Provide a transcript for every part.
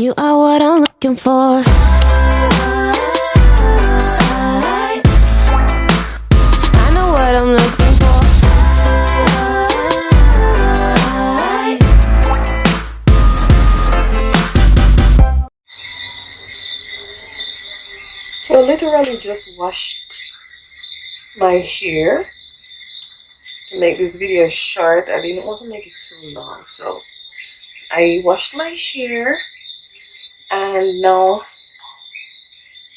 You are what I'm looking for. I know what I'm looking for. So I literally just washed my hair to make this video short. I didn't want to make it too long, so I washed my hair, and now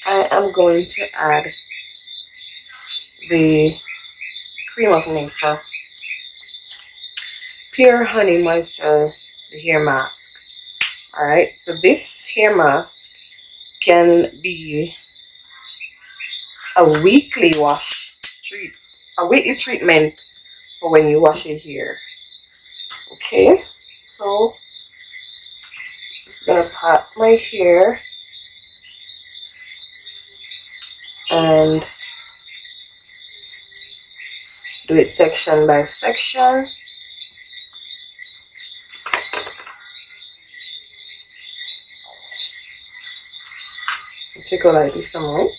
I am going to add the Cream of Nature Pure Honey Moisture, the hair mask. Alright, so this hair mask can be a weekly treatment for when you wash your hair. Okay, so just gonna pat my hair and do it section by section. So take out like this amount.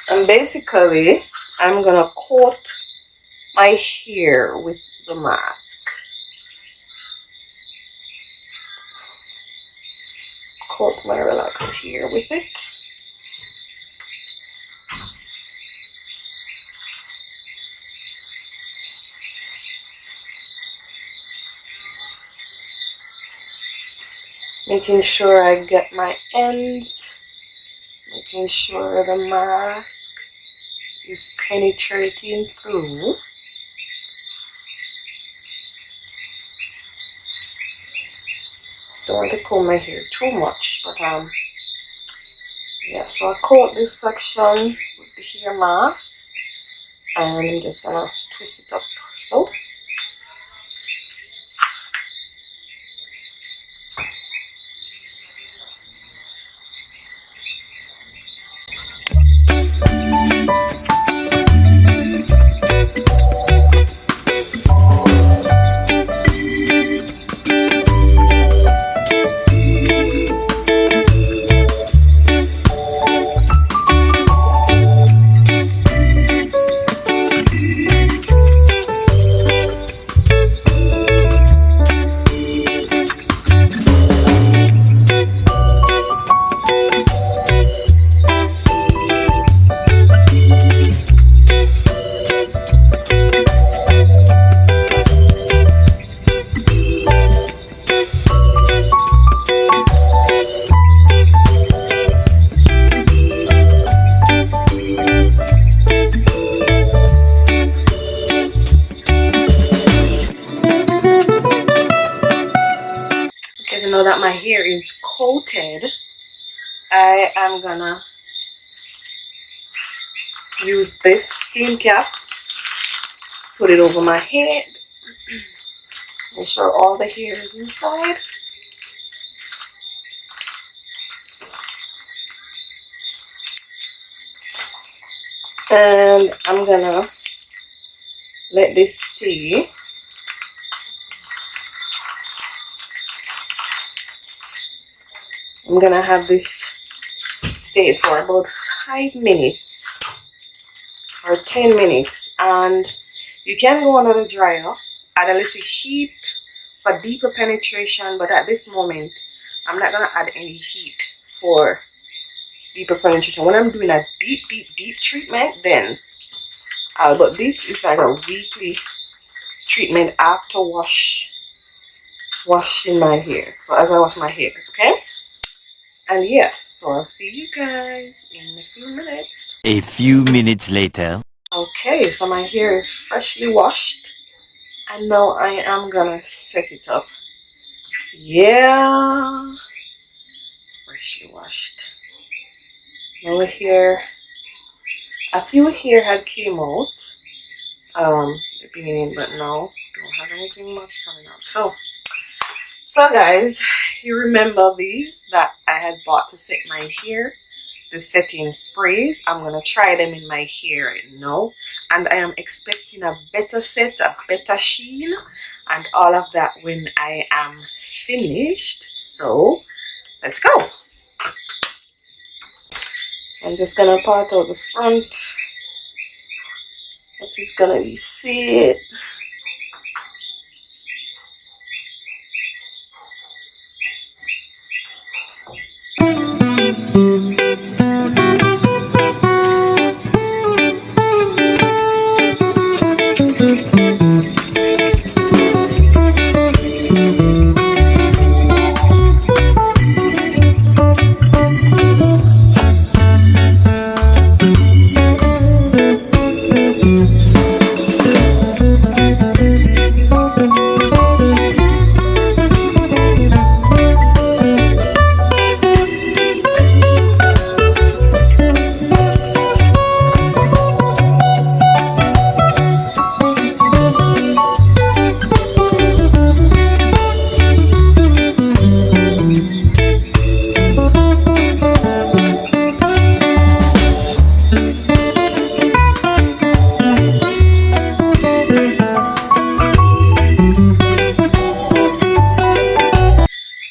And basically, I'm gonna coat my hair with the mask. Coat my relaxed hair with it. Making sure I get my ends. Making sure the mask is penetrating through. Don't want to comb my hair too much, but yeah, so I coat this section with the hair mask, and I'm just gonna twist it up so. Now that my hair is coated, I am gonna use this steam cap, put it over my head, make sure all the hair is inside. And I'm gonna let this stay. I'm gonna have this stay for about 5 minutes or 10 minutes, and you can go under the dryer, add a little heat for deeper penetration, but at this moment I'm not gonna add any heat for deeper penetration. When I'm doing a deep treatment, then but this is like a weekly treatment after washing my hair. So as I wash my hair, okay? And yeah, so I'll see you guys in a few minutes. A few minutes later. Okay, so my hair is freshly washed, and now I am gonna set it up. Yeah, freshly washed. Now here, a few hair had came out the beginning, but now don't have anything much coming out. So guys, you remember these that I had bought to set my hair, the setting sprays. I'm gonna try them in my hair now, and I am expecting a better set, a better sheen, and all of that when I am finished. So let's go. So I'm just gonna part out the front. That is gonna be it.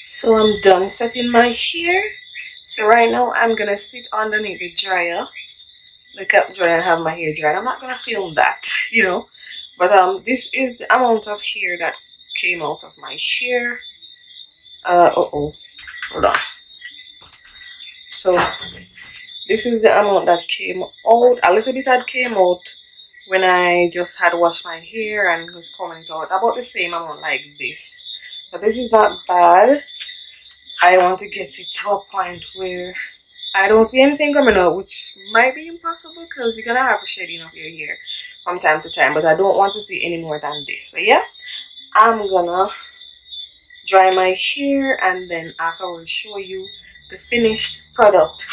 So I'm done setting my hair. So right now I'm gonna sit underneath the dryer, look up dryer and have my hair dried. I'm not gonna film that, you know, but this is the amount of hair that came out of my hair. Hold on. So this is the amount that came out. A little bit had came out when I just had washed my hair and was coming out. About the same amount like this. But this is not bad. I want to get it to a point where I don't see anything coming out, which might be impossible because you're gonna have a shedding of your hair from time to time, but I don't want to see any more than this. So yeah, I'm gonna dry my hair and then afterwards show you the finished product.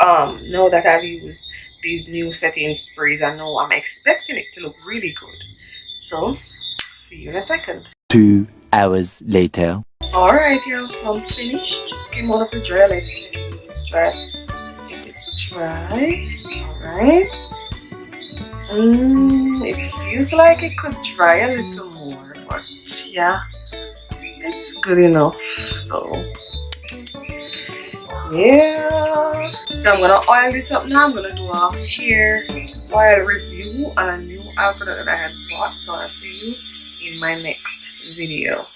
Now that I've used these new setting sprays, I know I'm expecting it to look really good. So see you in a second. 2 hours later. Alright y'all, so I'm finished. Just came out of the dryer. Let's check if it's dry. If it's dry. Alright. It feels like it could dry a little more, but yeah, it's good enough. So yeah. So I'm gonna oil this up now. I'm gonna do a hair oil review on a new oil product that I had bought. So I'll see you in my next video.